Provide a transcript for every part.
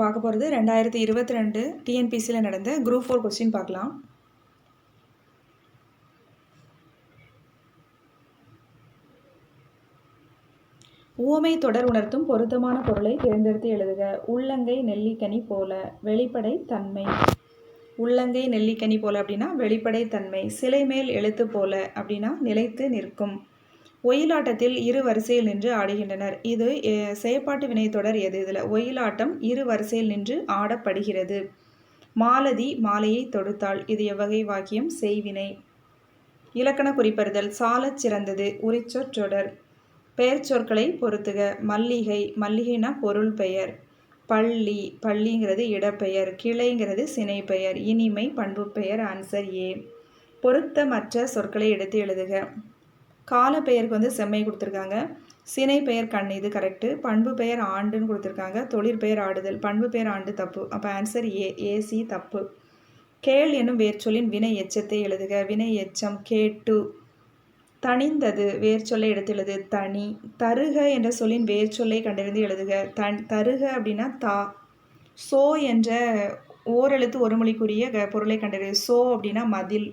பார்க்க போகிறது 2022 டிஎன்பிசியில் நடந்த குரூப் 4 கொஸ்டின் பார்க்கலாம். உவமை தொடர் உணர்த்தும் பொருத்தமான பொருளை தேர்ந்தெடுத்து எழுதுக. உள்ளங்கை நெல்லிக்கனி போல, வெளிப்படை தன்மை. உள்ளங்கை நெல்லிக்கனி போல அப்படின்னா வெளிப்படை தன்மை. சிலை மேல் எழுத்து போல அப்படின்னா நிலைத்து நிற்கும். ஒயிலாட்டத்தில் இரு வரிசையில் நின்று ஆடுகின்றனர். இது செயற்பாட்டு வினைத்தொடர் எது? இதில் ஒயிலாட்டம் இரு வரிசையில் நின்று ஆடப்படுகிறது. மாலதி மாலையை தொடுத்தாள். இது எவ்வகை வாக்கியம்? செய்வினை. இலக்கண குறிப்பறிதல். சாலச் சிறந்தது உரிச்சொற்றொடர். பெயர் சொற்களை பொருத்துக. மல்லிகை, மல்லிகைனா பொருள் பெயர். பள்ளி, பள்ளிங்கிறது இடப்பெயர். கிளைங்கிறது சினைப்பெயர். இனிமை பண்பு பெயர். Answer A. பொருத்தமற்ற சொற்களை எடுத்து எழுதுக. கால பெயருக்கு செம்மை கொடுத்துருக்காங்க. சினை பெயர் கண், இது கரெக்டு. பண்பு பெயர் ஆண்டுன்னு கொடுத்துருக்காங்க. தொழிற்பெயர் ஆடுதல். பண்பு பெயர் ஆண்டு தப்பு. அப்போ ஆன்சர் ஏ, ஏசி தப்பு. கேள் என்னும் வேர்ச்சொல்லின் வினை எச்சத்தை எழுதுக. வினை எச்சம் கேட்டு. தனிந்தது வேர்ச்சொல்லை எடுத்து எழுது. தனி. தருக என்ற சொல்லின் வேர்ச்சொல்லை கண்டறிந்து எழுதுக. தருக அப்படின்னா தா. சோ என்ற ஓரெழுத்து ஒரு மொழிக்குரிய பொருளை கண்டறிவு. சோ அப்படின்னா மதில்.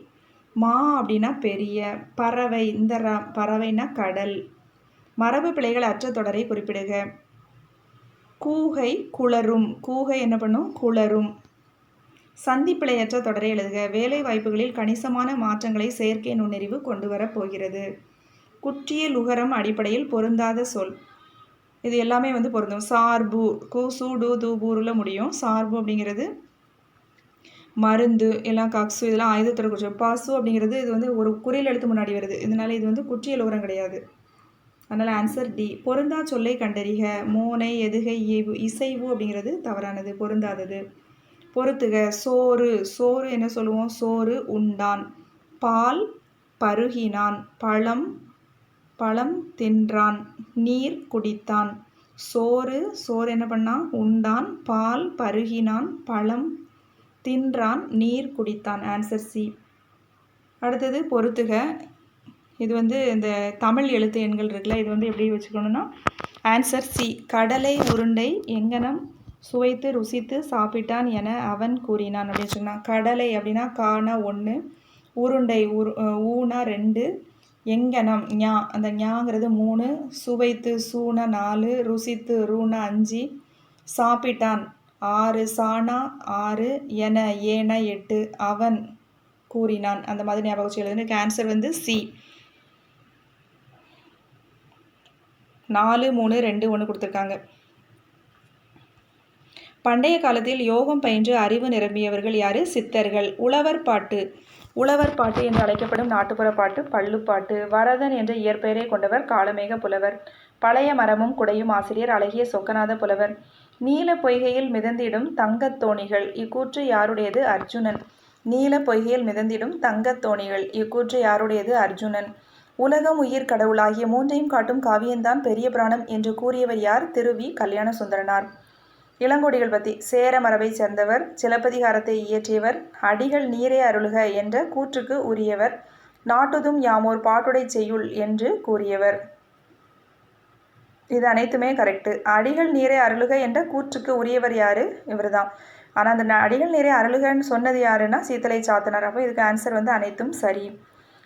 மா அப்படின்னா பெரிய. பறவை, இந்த பறவைனா கடல். மரபு பிழைகள் அற்ற தொடரை குறிப்பிடுக. கூகை குளரும். கூகை என்ன பண்ணும்? குளரும். சந்திப்பிழையற்ற தொடரை எழுதுக. வேலை வாய்ப்புகளில் கணிசமான மாற்றங்களை செயற்கை நுண்ணறிவு கொண்டு வரப்போகிறது. குற்றிய லுகரம் அடிப்படையில் பொருந்தாத சொல். இது எல்லாமே பொருந்தும். சார்பு, கு சூடு தூபூருல முடியும். சார்பு அப்படிங்கிறது மருந்து, எல்லாம் கக்ஸு, இதெல்லாம் ஆயுதத்தோட குறிச்சு. பாசு அப்படிங்கிறது இது ஒரு குறில் எழுத்து முன்னாடி வருது. இதனால இது குற்றிய லுகரம் கிடையாது. அதனால் ஆன்சர் டி. பொருந்தா சொல்லை கண்டறிக. மோனை, எதுகை, இசைவு அப்படிங்கிறது தவறானது, பொருந்தாதது. பொறுத்துக. சோறு, சோறு என்ன சொல்லுவோம்? சோறு உண்டான். பால் பருகினான். பழம், பழம் தின்றான். நீர் குடித்தான். சோறு, சோறு என்ன பண்ணான்? உண்டான். பால் பருகினான். பழம் தின்றான். நீர் குடித்தான். Answer C. அடுத்தது பொறுத்துக. இது இந்த தமிழ் எழுத்து எண்கள் இருக்குல்ல, இது எப்படி வச்சுக்கணும்னா ஆன்சர் சி. கடலை உருண்டை எங்கனம் சுவைத்து ருசித்து சாப்பிட்டான் என அவன் கூறினான் அப்படின்னு சொன்னான். கடலை அப்படின்னா கானா 1, உருண்டை ஊனா 2, எங்கனம் ஞா, அந்த ஞாங்கிறது 3, சுவைத்து சூனா 4, ருசித்து ரூனா 5, சாப்பிட்டான் 6, சானா 6, என ஏனா 8, அவன் கூறினான். அந்த மாதிரி ஞாபகம் வச்சு எழுதுன்னு. Answer C. 4, 3, 2, 1 கொடுத்துருக்காங்க. பண்டைய காலத்தில் யோகம் பயின்று அறிவு நிரம்பியவர்கள் யாரு? சித்தர்கள். உழவர் பாட்டு. உழவர் பாட்டு என்று அழைக்கப்படும் நாட்டுப்புற பாட்டு பள்ளுப்பாட்டு. வரதன் என்ற இயற்பெயரை கொண்டவர் காளமேக புலவர். பழைய மரமும் குடையும் ஆசிரியர் அழகிய சொக்கநாத புலவர். நீல பொய்கையில் மிதந்திடும் தங்கத் தோணிகள். இக்கூற்று யாருடையது? அர்ஜுனன். நீல பொய்கையில் மிதந்திடும் தங்கத் தோணிகள். இக்கூற்று யாருடையது? அர்ஜுனன். உலகம் உயிர் கடவுள் ஆகிய மூன்றையும் காட்டும் காவியம்தான் பெரிய புராணம் என்று கூறியவர் யார்? திருவி கல்யாண சுந்தரனார். இளங்கோடிகள் பற்றி. சேர மரபை சேர்ந்தவர். சிலப்பதிகாரத்தை இயற்றியவர். அடிகள் நீரே அருளுக என்ற கூற்றுக்கு உரியவர். நாட்டுதும் யாமோர் பாட்டுடை செய்யுள் என்று கூறியவர். இது அனைத்துமே கரெக்டு. அடிகள் நீரே அருளுக என்ற கூற்றுக்கு உரியவர் யாரு? இவர் தான். ஆனால் அந்த அடிகள் நீரே அருளுகன்னு சொன்னது யாருன்னா சீத்தலை சாத்தனார். அப்போ இதுக்கு ஆன்சர் அனைத்தும் சரி.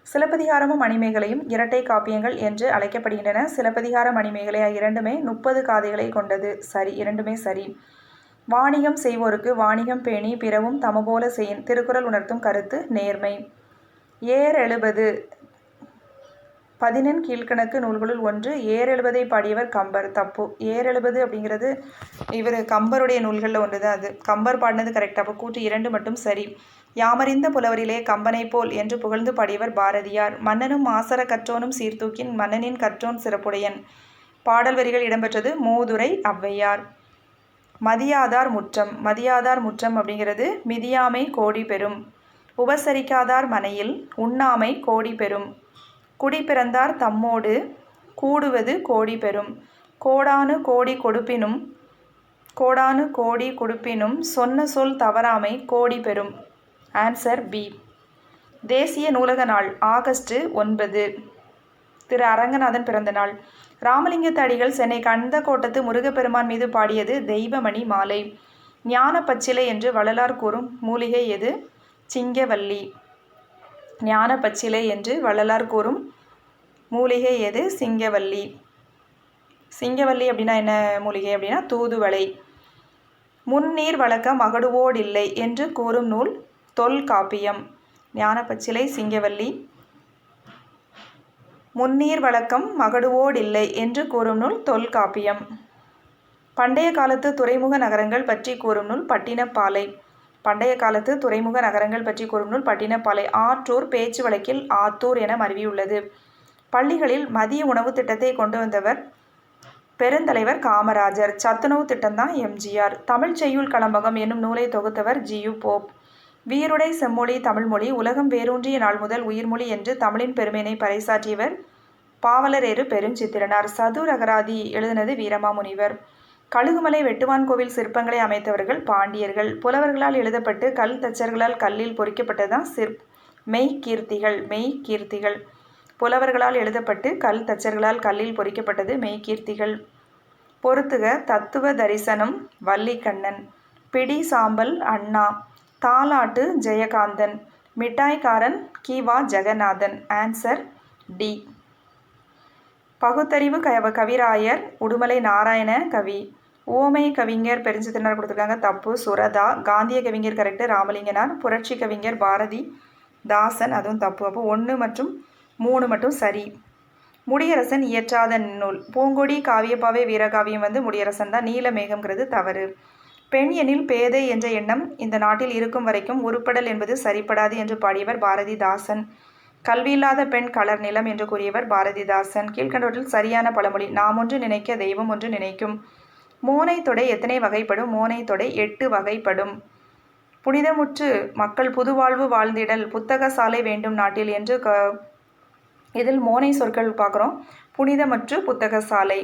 சிலப்பதிகாரமும் மணிமேகலையும் இரட்டை காப்பியங்கள் என்று அழைக்கப்படுகின்றன. சிலப்பதிகார மணிமேகலை இரண்டுமே 30 காதைகளை கொண்டது. சரி, இரண்டுமே சரி. வாணிகம் செய்வோருக்கு வாணிகம் பேணி பிறவும் தமபோல செய்யின். திருக்குறள் உணர்த்தும் கருத்து நேர்மை. ஏறெழுபது 11 கீழ்கணக்கு நூல்களுள் ஒன்று. ஏறெழுபதை பாடியவர் கம்பர். தப்பு. ஏறெழுபது அப்படிங்கிறது இவர் கம்பருடைய நூல்களில் ஒன்று தான். அது கம்பர் பாடினது கரெக்ட். அப்போ கூற்று 2 மட்டும் சரி. யாமறிந்த புலவரிலே கம்பனை போல் என்று புகழ்ந்து பாடியவர் பாரதியார். மன்னனும் மாசற கற்றோனும் சீர்தூக்கின் மன்னனின் கற்றோன் சிறப்புடையன். பாடல் வரிகள் இடம்பெற்றது மூதுரை ஔவையார். மதியாதார் முற்றம். மதியாதார் முற்றம் அப்படிங்கிறது மிதியாமை கோடி பெறும். உபசரிக்காதார் மனையில் உண்ணாமை கோடி பெறும். குடி பிறந்தார் தம்மோடு கூடுவது கோடி பெறும். கோடானு கோடி கொடுப்பினும் கோடானு கோடி கொடுப்பினும் சொன்ன சொல் தவறாமை கோடி பெறும். Answer B. தேசிய நூலக நாள் ஆகஸ்ட் 9. திரு அரங்கநாதன் பிறந்த நாள். ராமலிங்கத்து அடிகள் சென்னை கந்தக்கோட்டத்து முருகப்பெருமான் மீது பாடியது தெய்வமணி மாலை. ஞான பச்சிலை என்று வள்ளலார் கூறும் மூலிகை எது? சிங்கவல்லி. ஞான பச்சிலை என்று வள்ளலார் கூறும் மூலிகை எது? சிங்கவல்லி. சிங்கவல்லி அப்படின்னா என்ன மூலிகை அப்படின்னா தூதுவளை. முன்னீர் வழக்கம் அகடுவோடில்லை என்று கூறும் நூல் தொல்காப்பியம். ஞான பச்சிலை, சிங்கவல்லி. முன்னீர் வழக்கம் மகடுவோடில்லை என்று கூறும் நூல் தொல்காப்பியம். பண்டைய காலத்து துறைமுக நகரங்கள் பற்றி கூறும் நூல் பட்டினப்பாலை. பண்டைய காலத்து துறைமுக நகரங்கள் பற்றி கூறும் நூல் பட்டினப்பாலை. ஆற்றூர் பேச்சு வழக்கில் ஆத்தூர் என மருவியுள்ளது. பள்ளிகளில் மதிய உணவு திட்டத்தை கொண்டு வந்தவர் பெருந்தலைவர் காமராஜர். சத்துணவு திட்டம்தான் எம்ஜிஆர். தமிழ் செய்யுள் களம்பகம் என்னும் நூலை தொகுத்தவர் ஜி.யு. போப். வீருடை செம்மொழி தமிழ்மொழி உலகம் வேரூன்றிய நாள் முதல் உயிர்மொழி என்று தமிழின் பெருமையினை பறைசாற்றியவர் பாவலரேறு பெருஞ்சித்திரனார். சதுரகராதி எழுதினது வீரமாமுனிவர். கழுகுமலை வெட்டுவான் கோவில் சிற்பங்களை அமைத்தவர்கள் பாண்டியர்கள். புலவர்களால் எழுதப்பட்டு கல் தச்சர்களால் கல்லில் பொறிக்கப்பட்டதுதான் மெய்கீர்த்திகள். மெய்கீர்த்திகள் புலவர்களால் எழுதப்பட்டு கல் தச்சர்களால் கல்லில் பொறிக்கப்பட்டது மெய்கீர்த்திகள். பொறுத்துக தத்துவ தரிசனம் வள்ளிக்கண்ணன். பிடி சாம்பல் அண்ணா. தாலாட்டு ஜெயகாந்தன். மிட்டாய்க்காரன் கி.வா. ஜெகநாதன். Answer D. பகுத்தறிவு கவிராயர் உடுமலை நாராயண கவி. உவமை கவிஞர் பெருஞ்சித்திரனார் கொடுத்துருக்காங்க, தப்பு. சுரதா. காந்திய கவிஞர் கரெக்டு, ராமலிங்கனார். புரட்சி கவிஞர் பாரதி தாசன், அதுவும் தப்பு. அப்போ 1 மற்றும் 3 மட்டும் சரி. முடியரசன் இயற்றாத நூல் பூங்கொடி. காவியப்பாவை வீரகாவியம் முடியரசன் தான். நீலமேகம்ங்கிறது தவறு. பெண் எனில் பேதை என்ற எண்ணம் இந்த நாட்டில் இருக்கும் வரைக்கும் உருப்படல் என்பது சரிப்படாது என்று பாடியவர் பாரதிதாசன். கல்வியில்லாத பெண் கலர் நிலம் என்று கூறியவர் பாரதிதாசன். கீழ்கண்டவற்றில் சரியான பழமொழி. நாம் ஒன்று நினைக்க தெய்வம் ஒன்று நினைக்கும். மோனை தொடை எத்தனை வகைப்படும்? மோனை தொடை 8 வகைப்படும். புனிதமுற்று மக்கள் புதுவாழ்வு வாழ்ந்திடல் புத்தக சாலை வேண்டும் நாட்டில் என்று இதில் மோனை சொற்கள் பார்க்குறோம். புனிதமற்று புத்தக சாலை.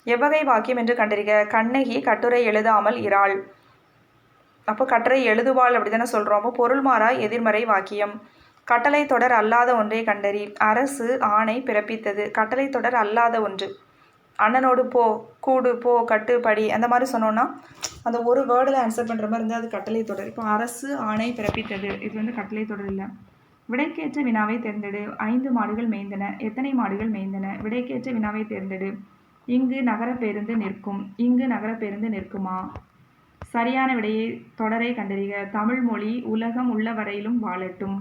எவ்வகை வாக்கியம் என்று கண்டறிக. கண்ணகி கட்டுரை எழுதாமல் இராள். அப்போ கட்டுரை எழுதுவாள் அப்படி தானே சொல்கிறோம். அப்போ பொருள் மாறா எதிர்மறை வாக்கியம். கட்டளை தொடர் அல்லாத ஒன்றை கண்டறி. அரசு ஆணை பிறப்பித்தது. கட்டளை தொடர் அல்லாத ஒன்று. அண்ணனோடு போ, கூடு, போ, கட்டு, படி அந்த மாதிரி சொன்னோன்னா அந்த ஒரு வேர்டில் ஆன்சர் பண்ணுற மாதிரி இருந்தால் அது கட்டளை தொடர். இப்போ அரசு ஆணை பிறப்பித்தது, இது கட்டளை தொடர் இல்லை. விடைக்கேற்ற வினாவை தேர்ந்தெடு. 5 மாடுகள் மேய்ந்தன. எத்தனை மாடுகள் மேய்ந்தன? விடைக்கேற்ற வினாவை தேர்ந்தெடு. இங்கு நகர பேருந்து நிற்கும். இங்கு நகர பேருந்து நிற்குமா? சரியான விடையை தொடரை கண்டறிக. தமிழ் மொழி உலகம் உள்ள வரையிலும் வாழட்டும்.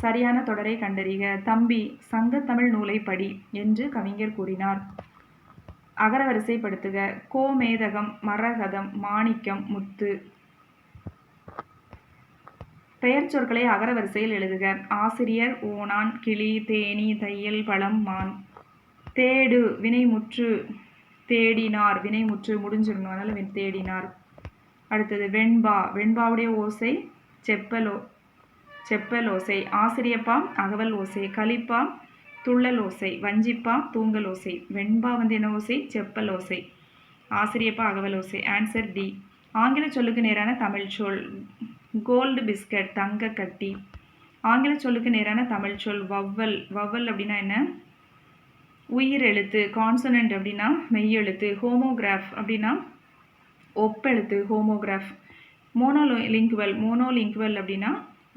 சரியான தொடரை கண்டறிக. தம்பி சங்கத்தமிழ் நூலை படி என்று கவிஞர் கூறினார். அகரவரிசைப்படுத்துக. கோமேதகம், மரகதம், மாணிக்கம், முத்து. பெயர் சொற்களை அகரவரிசையில் எழுதுக. ஆசிரியர், ஓணான், கிளி, தேனி, தையல், பழம், மான். தேடு வினைமுற்று. தேடினார் வினைமுற்று முடிஞ்சிடணும், அதனால் தேடினார். அடுத்தது வெண்பா. வெண்பாவுடைய ஓசை செப்பல் ஓசை. ஆசிரியப்பா அகவல் ஓசை. கலிப்பா துள்ளல் ஓசை. வஞ்சிப்பா தூங்கல் ஓசை. வெண்பா என்ன ஓசை? செப்பல் ஓசை. ஆசிரியப்பா அகவல் ஓசை. Answer D. ஆங்கில சொல்லுக்கு நேரான தமிழ் சொல். கோல்டு பிஸ்கட், தங்க கட்டி. ஆங்கில சொல்லுக்கு நேரான தமிழ் சொல் வவ்வல். வவ்வல் அப்படின்னா என்ன? உயிர் எழுத்து. கான்சனன்ட் அப்படின்னா மெய்யெழுத்து. ஹோமோகிராஃப் அப்படின்னா ஒப்பெழுத்து. ஹோமோகிராஃப். மோனோலிங்குவல் அப்படின்னா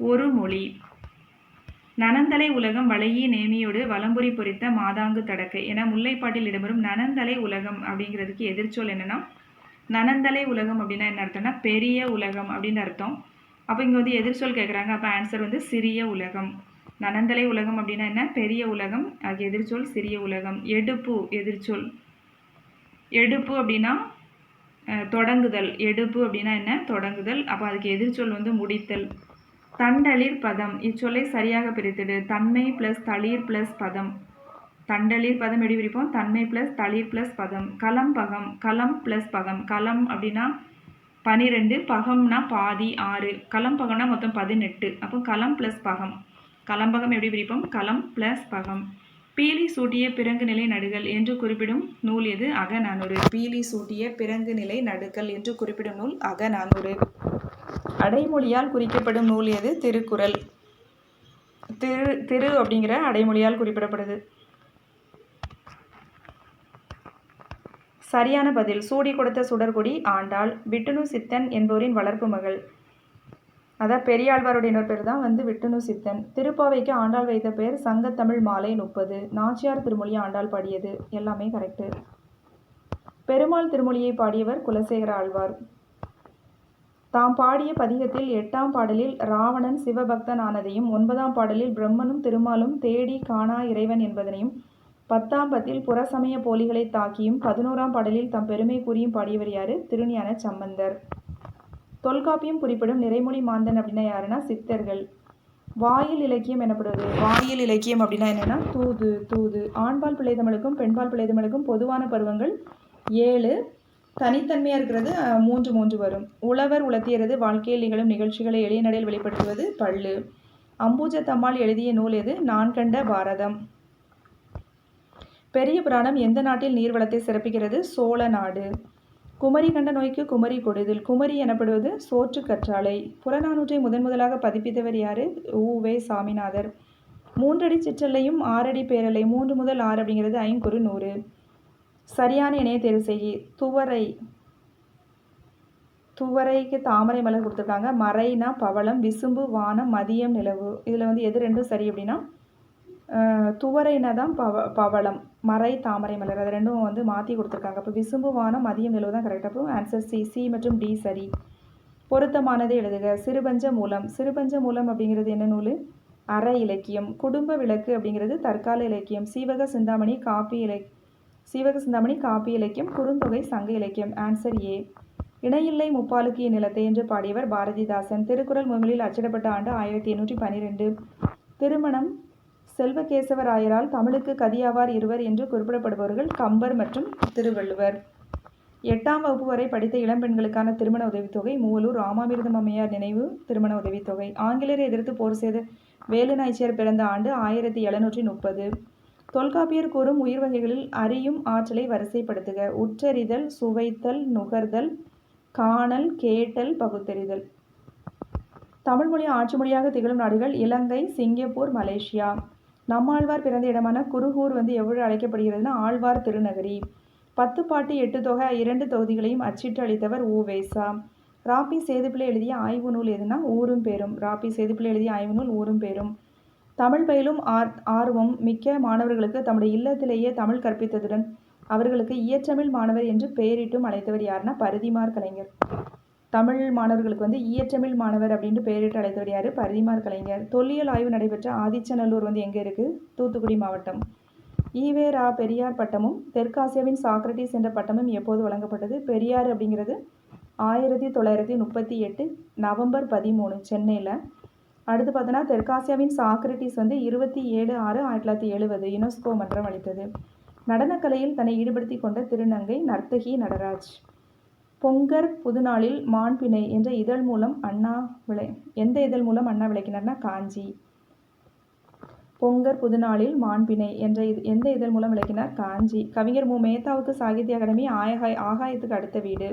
ஒரு மொழி. நனந்தலை உலகம் வளையி நேமியோடு வலம்புரி பொறித்த மாதாங்கு தடக்கை என முல்லைப்பாட்டில் இடம்பெறும் நனந்தலை உலகம் அப்படிங்கிறதுக்கு எதிர்ச்சொல் என்னன்னா, நனந்தலை உலகம் அப்படின்னா என்ன அர்த்தம்னா பெரிய உலகம் அப்படின்னு அர்த்தம். அப்போ இங்கே எதிர்ச்சொல் கேட்குறாங்க. அப்போ ஆன்சர் சிறிய உலகம். நனந்தலை உலகம் அப்படின்னா என்ன? பெரிய உலகம். அதுக்கு எதிர்ச்சொல் சிறிய உலகம். எடுப்பு எதிர்ச்சொல். எடுப்பு அப்படின்னா தொடங்குதல். எடுப்பு அப்படின்னா என்ன? தொடங்குதல். அப்போ அதுக்கு எதிர்ச்சொல் முடித்தல். தண்டளிர் பதம். இச்சொல்லை சரியாக பிரித்திடு. தன்மை ப்ளஸ் தளிர் ப்ளஸ் பதம். தண்டளிர் பதம் எப்படி பிரிப்போம்? தன்மை ப்ளஸ் தளிர் ப்ளஸ் பதம். களம்பகம். களம் ப்ளஸ் பகம். களம் அப்படின்னா 12, பகம்னா பாதி 6. களம்பகம்னா மொத்தம் 18. அப்போ களம் ப்ளஸ் பகம். களம்பகம் எப்படி பிரிப்போம்? களம் ப்ளஸ் பகம். பீலி சூட்டிய பிறங்கு நிலை நடுகள் என்று குறிப்பிடும் நூல் எது? அகநானூறு. பீலி சூட்டிய பிறங்கு நிலை நடுகள் என்று குறிப்பிடும் நூல் அகநானூறு. அடைமொழியால் குறிக்கப்படும் நூல் எது? திருக்குறள். திரு அப்படிங்கிற அடைமொழியால் குறிப்பிடப்படுது. சரியான பதில். சூடி கொடுத்த சுடர்கொடி ஆண்டாள். விட்டுணு சித்தன் என்பவரின் வளர்ப்பு மகள். அதான் பெரியாழ்வாருடைய இன்னொரு பேர் தான் விட்டுணு சித்தன். திருப்பாவைக்கு ஆண்டாள் வைத்த பெயர் சங்கத்தமிழ் மாலை 30. நாச்சியார் திருமொழி ஆண்டாள் பாடியது. எல்லாமே கரெக்டு. பெருமாள் திருமொழியை பாடியவர் குலசேகர ஆழ்வார். தாம் பாடிய பதிகத்தில் 8ஆம் பாடலில் ராவணன் சிவபக்தன் ஆனதையும் 9ஆம் பாடலில் பிரம்மனும் திருமாலும் தேடி காணா இறைவன் என்பதனையும் 10ஆம் பத்தில் புறசமய போலிகளை தாக்கியும் 11ஆம் பாடலில் தம் பெருமை கூறியும் பாடியவர் யாரு? திருஞான சம்பந்தர். தொல்காப்பியம் குறிப்பிடும் நிறைமொழி மாந்தன் அப்படின்னா யாருன்னா சித்தர்கள். வாயில் இலக்கியம் எனப்படுவது. வாயில் இலக்கியம் அப்படின்னா என்னன்னா தூது. தூது. ஆண்பால் பிள்ளை தமிழுக்கும் பெண்பால் பிள்ளை தமிழுக்கும் பொதுவான பருவங்கள் 7. தனித்தன்மையாக இருக்கிறது 3 வரும். உழவர் உலர்த்தியது வாழ்க்கையில் நிகழும் நிகழ்ச்சிகளை எளிய நடையில் வெளிப்படுத்துவது பள்ளு. அம்பூஜத்தம்மாள் எழுதிய நூல் எது? நான் கண்ட பாரதம். பெரிய புராணம் எந்த நாட்டில் நீர்வளத்தை சிறப்பிக்கிறது? சோழ நாடு. குமரி கண்ட நோய்க்கு குமரி கொடுதில். குமரி எனப்படுவது சோற்று கற்றாழை. புறநானூற்றை முதலாக பதிப்பித்தவர் யாரு? உ.வே. சாமிநாதர். 3 அடி சிற்றல்லையும் 6 அடி பேரலை. 3 முதல் 6 அப்படிங்கிறது 5 100. சரியான இணைய தேர்வு செய்கி. துவரை. துவரைக்கு தாமரை மலர் கொடுத்துருக்காங்க. மறைனா பவளம், விசும்பு வானம், மதியம் நிலவு. இதில் எது ரெண்டும் சரி அப்படின்னா துவரைனா தான் பவளம், மறை தாமரை மலர். அது ரெண்டும் மாற்றி கொடுத்துருக்காங்க. அப்போ விசும்பு வானம் மதியம் நிலவு தான் கரெக்டாக. அப்போ ஆன்சர் சி மற்றும் டி சரி. பொருத்தமானதை எழுதுக. சிறுபஞ்ச மூலம். சிறுபஞ்ச மூலம் அப்படிங்கிறது என்ன நூல்? அற இலக்கியம். குடும்ப விளக்கு அப்படிங்கிறது தற்கால இலக்கியம். சீவக சிந்தாமணி காப்பி இலக்கியம். குறுந்தொகை சங்க இலக்கியம். Answer A. இணையில்லை முப்பாலுக்கு நிலத்தை என்று பாடியவர் பாரதிதாசன். திருக்குறள் முதலில் அச்சிடப்பட்ட ஆண்டு 1812. திருமணம் செல்வகேசவராயரால் தமிழுக்கு கதியாவார் இருவர் என்று குறிப்பிடப்படுபவர்கள் கம்பர் மற்றும் திருவள்ளுவர். 8ஆம் வகுப்பு வரை படித்த இளம்பெண்களுக்கான திருமண உதவித்தொகை மூவலூர் ராமாமிர்தம் அம்மையார் நினைவு திருமண உதவித்தொகை. ஆங்கிலேயரை எதிர்த்து போர் செய்த வேலு நாச்சியார் பிறந்த ஆண்டு 1730. தொல்காப்பியர் கூறும் உயிர் வகைகளில் அறியும் ஆற்றலை வரிசைப்படுத்துக. உற்றறிதல், சுவைத்தல், நுகர்தல், காணல், கேட்டல், பகுத்தறிதல். தமிழ் மொழி ஆட்சி மொழியாக திகழும் நாடுகள் இலங்கை, சிங்கப்பூர், மலேசியா. நம்மாழ்வார் பிறந்த இடமான குருகூர் எவ்வளவு அழைக்கப்படுகிறதுனா ஆழ்வார் திருநகரி. 10 பாட்டு 8 தொகை 2 தொகுதிகளையும் அச்சிட்டு அளித்தவர் உ.வே.சா. ராபி சேதுப்பிள்ளை எழுதிய ஆய்வு நூல் எதுனா ஊரும் பேரும். ராபி சேதுப்பிள்ளை எழுதிய ஆய்வு நூல் ஊரும் பேரும். தமிழ் பயிலும் ஆர்வம் மிக்க மாணவர்களுக்கு தம்முடைய இல்லத்திலேயே தமிழ் கற்பித்ததுடன் அவர்களுக்கு இயற்றமிழ் மாணவர் என்று பெயரிட்டும் அழைத்தவர் யாருன்னா பரிதிமார் கலைஞர். தமிழ் மாணவர்களுக்கு இயற்றமிழ் மாணவர் அப்படின்ட்டு பெயரிட்டு அழைத்தவர் யாரு? பரிதிமார் கலைஞர். தொல்லியல் ஆய்வு நடைபெற்ற ஆதிச்சநல்லூர் எங்கே இருக்குது? தூத்துக்குடி மாவட்டம். ஈவே ரா பெரியார் பட்டமும் தெற்காசியாவின் சாக்ரட்டிஸ் என்ற பட்டமும் எப்போது வழங்கப்பட்டது? பெரியார் அப்படிங்கிறது 1938 நவம்பர் 13 சென்னையில். அடுத்து பார்த்தோன்னா தெற்காசியாவின் சாக்ரட்டிஸ் 27/6/1970 யுனெஸ்கோ மன்றம் அளித்தது. நடனக்கலையில் தன்னை ஈடுபடுத்தி கொண்ட திருநங்கை நர்த்தகி நடராஜ். பொங்கர் புதுநாளில் மாண்பினை என்ற இதழ் மூலம் எந்த இதழ் மூலம் அண்ணா விளக்கினார்னா காஞ்சி. பொங்கர் புதுநாளில் மாண்பினை என்ற எந்த இதழ் மூலம் விளக்கினார்? காஞ்சி. கவிஞர் மு. மேத்தாவுக்கு சாகித்ய அகாடமி ஆகாயத்துக்கு அடுத்த வீடு.